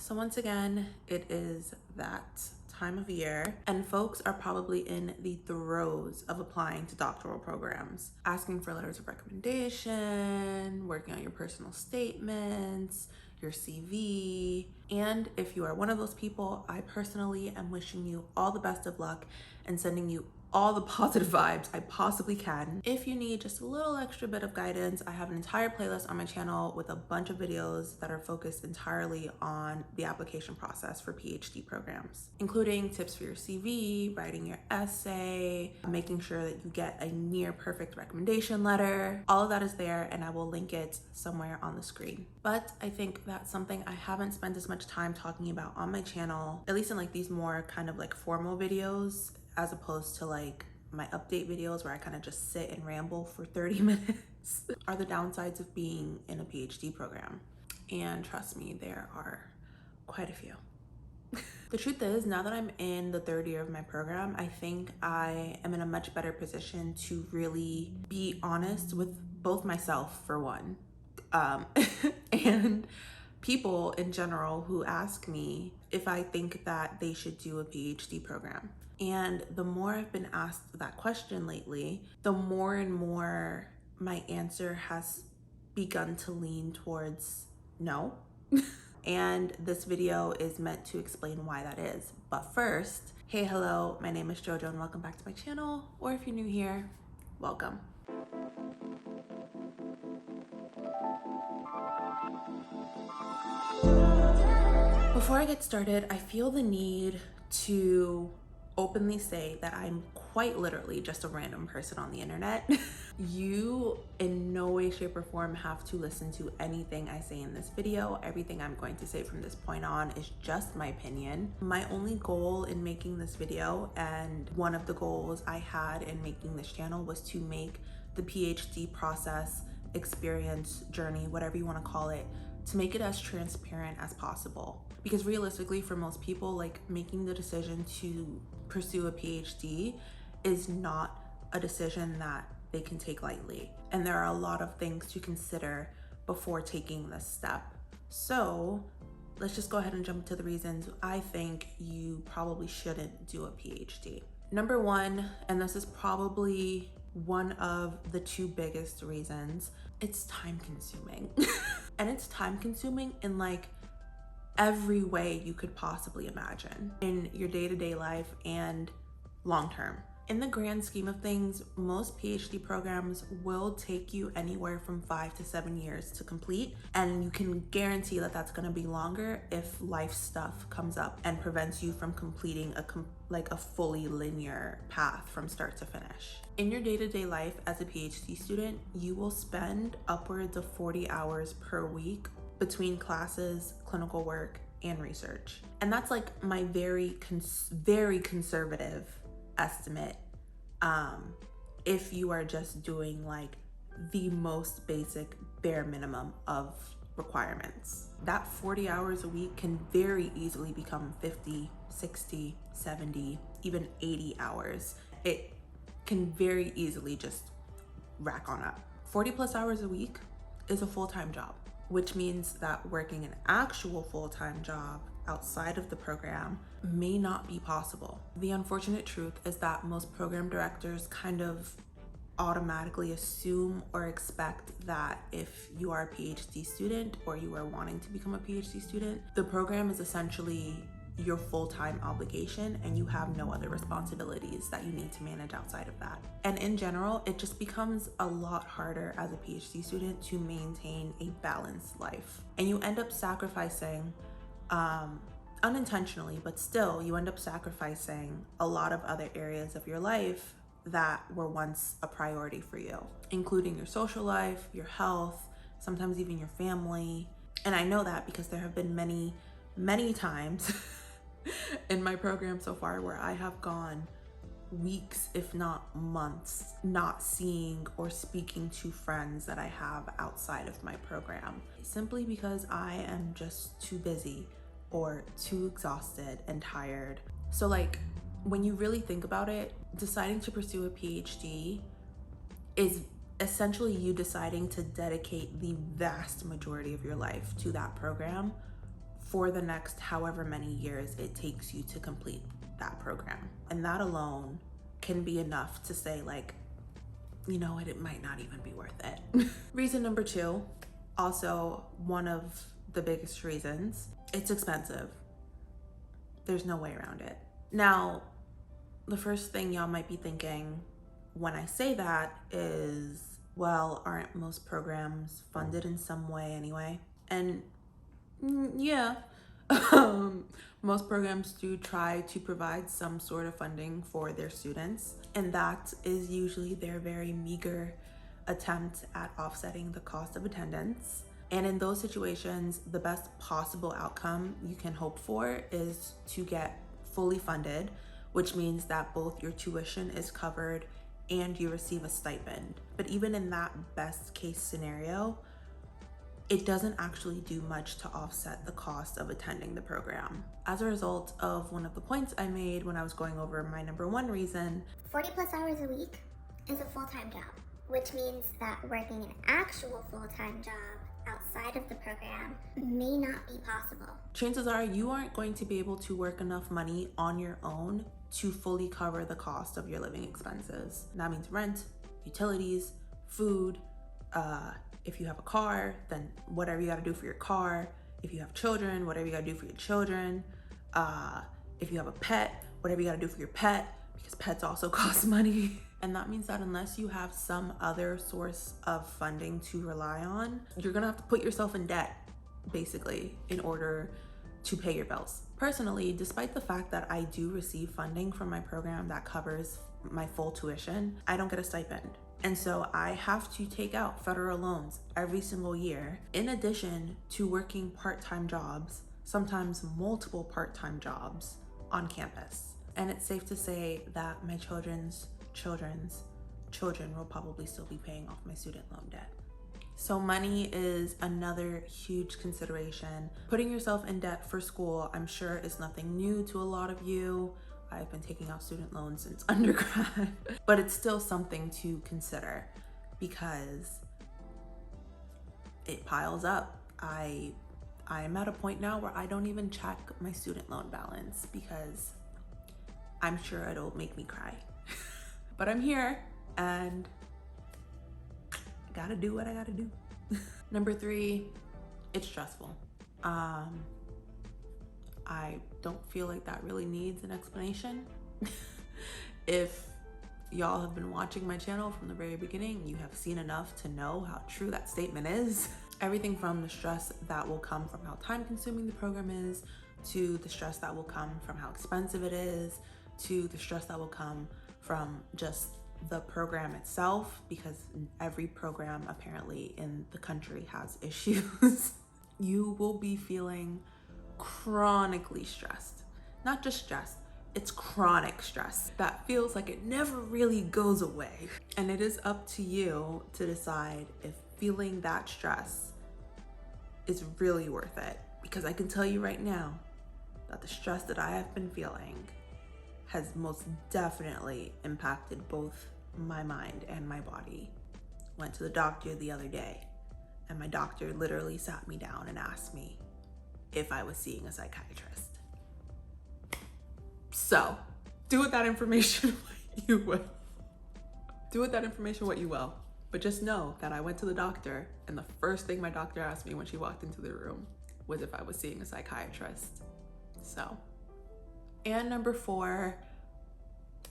So once again, it is that time of year and folks are probably in the throes of applying to doctoral programs, asking for letters of recommendation, working on your personal statements, your CV. And if you are one of those people, I personally am wishing you all the best of luck and sending you all the positive vibes I possibly can. If you need just a little extra bit of guidance, I have an entire playlist on my channel with a bunch of videos that are focused entirely on the application process for PhD programs, including tips for your CV, writing your essay, making sure that you get a near perfect recommendation letter. All of that is there and I will link it somewhere on the screen. But I think that's something I haven't spent as much time talking about on my channel, at least in like these more kind of like formal videos, as opposed to like my update videos where I kind of just sit and ramble for 30 minutes, are the downsides of being in a PhD program. And trust me, there are quite a few. The truth is, now that I'm in the third year of my program, I think I am in a much better position to really be honest with both myself, for one, and people in general who ask me if I think that they should do a PhD program. And the more I've been asked that question lately, the more and more my answer has begun to lean towards no. And this video is meant to explain why that is. But first, hey, hello, my name is JoJo and welcome back to my channel. Or if you're new here, welcome. Before I get started, I feel the need to openly say that I'm quite literally just a random person on the internet. You in no way, shape, or form have to listen to anything I say in this video. Everything I'm going to say from this point on is just my opinion. My only goal in making this video, and one of the goals I had in making this channel, was to make the PhD process, experience, journey, whatever you want to call it, to make it as transparent as possible. Because realistically, for most people, like, making the decision to pursue a PhD is not a decision that they can take lightly. And there are a lot of things to consider before taking this step. So let's just go ahead and jump into the reasons I think you probably shouldn't do a PhD. Number one, and this is probably one of the two biggest reasons, it's time consuming. And it's time consuming in like every way you could possibly imagine in your day-to-day life and long-term. In the grand scheme of things, most PhD programs will take you anywhere from 5 to 7 years to complete, and you can guarantee that that's going to be longer if life stuff comes up and prevents you from completing a fully linear path from start to finish. In your day-to-day life as a PhD student, you will spend upwards of 40 hours per week between classes, clinical work, and research. And that's like my very conservative estimate, if you are just doing like the most basic bare minimum of requirements. That 40 hours a week can very easily become 50, 60, 70, even 80 hours. It can very easily just rack on up. 40 plus hours a week is a full-time job, which means that working an actual full-time job outside of the program may not be possible. The unfortunate truth is that most program directors kind of automatically assume or expect that if you are a PhD student or you are wanting to become a PhD student, the program is essentially your full-time obligation and you have no other responsibilities that you need to manage outside of that. And in general, it just becomes a lot harder as a PhD student to maintain a balanced life. And you end up sacrificing, unintentionally, but still, you end up sacrificing a lot of other areas of your life that were once a priority for you, including your social life, your health, sometimes even your family. And I know that because there have been many times in my program so far where I have gone weeks, if not months, not seeing or speaking to friends that I have outside of my program, simply because I am just too busy or too exhausted and tired. So like, when you really think about it, deciding to pursue a PhD is essentially you deciding to dedicate the vast majority of your life to that program for the next however many years it takes you to complete that program. And that alone can be enough to say, like, you know what, it might not even be worth it. Reason number 2, also one of the biggest reasons, it's expensive. There's no way around it. Now, the first thing y'all might be thinking when I say that is, well, aren't most programs funded in some way anyway? And yeah, most programs do try to provide some sort of funding for their students, and that is usually their very meager attempt at offsetting the cost of attendance. And in those situations, the best possible outcome you can hope for is to get fully funded, which means that both your tuition is covered and you receive a stipend. But even in that best case scenario, it doesn't actually do much to offset the cost of attending the program. As a result of one of the points I made when I was going over my number 1 reason, 40 plus hours a week is a full-time job, which means that working an actual full-time job outside of the program may not be possible. Chances are you aren't going to be able to work enough money on your own to fully cover the cost of your living expenses. And that means rent, utilities, food, if you have a car, then whatever you gotta do for your car. If you have children, whatever you gotta do for your children. If you have a pet, whatever you gotta do for your pet, because pets also cost money. And that means that unless you have some other source of funding to rely on, you're gonna have to put yourself in debt, basically, in order to pay your bills. Personally, despite the fact that I do receive funding from my program that covers my full tuition, I don't get a stipend. And so I have to take out federal loans every single year, in addition to working part-time jobs, sometimes multiple part-time jobs on campus. And it's safe to say that my children's children will probably still be paying off my student loan debt. So money is another huge consideration. Putting yourself in debt for school, I'm sure, is nothing new to a lot of you. I've been taking out student loans since undergrad, but it's still something to consider because it piles up. I am at a point now where I don't even check my student loan balance because I'm sure it'll make me cry. But I'm here and I gotta do what I gotta do. Number 3, it's stressful. I don't feel like that really needs an explanation. If y'all have been watching my channel from the very beginning, you have seen enough to know how true that statement is. Everything from the stress that will come from how time consuming the program is, to the stress that will come from how expensive it is, to the stress that will come from just the program itself, because every program apparently in the country has issues. You will be feeling chronically stressed. Not just stressed, it's chronic stress that feels like it never really goes away. And it is up to you to decide if feeling that stress is really worth it. Because I can tell you right now that the stress that I have been feeling has most definitely impacted both my mind and my body. Went to the doctor the other day, and my doctor literally sat me down and asked me if I was seeing a psychiatrist. So, do with that information what you will. Do with that information what you will. But just know that I went to the doctor, and the first thing my doctor asked me when she walked into the room was if I was seeing a psychiatrist. So, and number 4,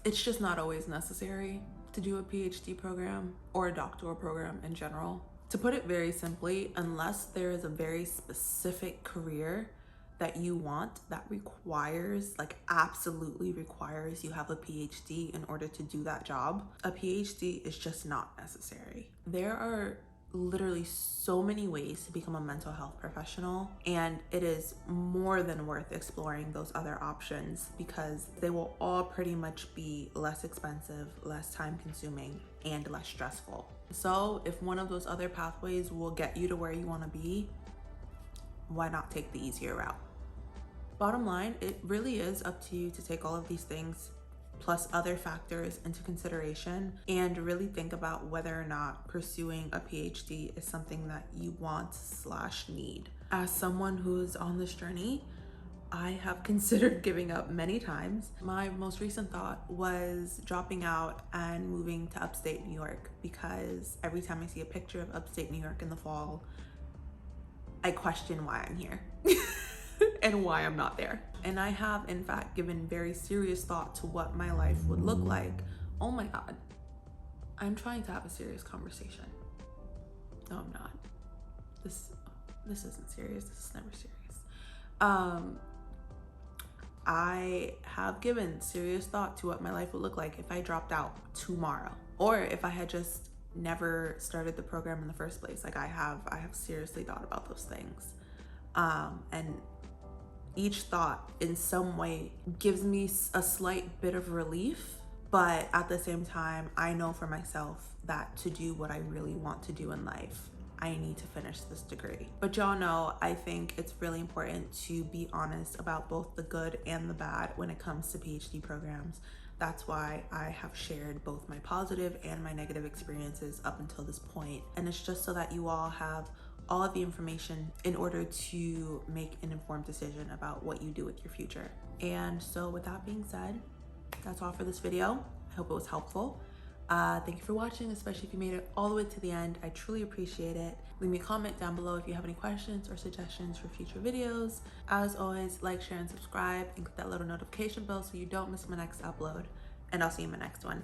it's just not always necessary to do a PhD program or a doctoral program in general. To put it very simply, unless there is a very specific career that you want that requires, like absolutely requires, you have a PhD in order to do that job, a PhD is just not necessary. There are literally so many ways to become a mental health professional, and it is more than worth exploring those other options because they will all pretty much be less expensive, less time consuming, and less stressful. So if one of those other pathways will get you to where you want to be, why not take the easier route? Bottom line, it really is up to you to take all of these things plus other factors into consideration and really think about whether or not pursuing a PhD is something that you want / need. As someone who's on this journey, I have considered giving up many times. My most recent thought was dropping out and moving to upstate New York, because every time I see a picture of upstate New York in the fall, I question why I'm here and why I'm not there. And I have, in fact, given very serious thought to what my life would look like. Oh my God, I'm trying to have a serious conversation. No, I'm not. This isn't serious. This is never serious. I have given serious thought to what my life would look like if I dropped out tomorrow, or if I had just never started the program in the first place. Like I have seriously thought about those things. And each thought in some way gives me a slight bit of relief, but at the same time, I know for myself that to do what I really want to do in life, I need to finish this degree. But y'all know, I think it's really important to be honest about both the good and the bad when it comes to PhD programs. That's why I have shared both my positive and my negative experiences up until this point. And it's just so that you all have all of the information in order to make an informed decision about what you do with your future. And so with that being said, that's all for this video. I hope it was helpful. Thank you for watching, especially if you made it all the way to the end. I truly appreciate it. Leave me a comment down below if you have any questions or suggestions for future videos. As always, like, share, and subscribe, and click that little notification bell so you don't miss my next upload. And I'll see you in my next one.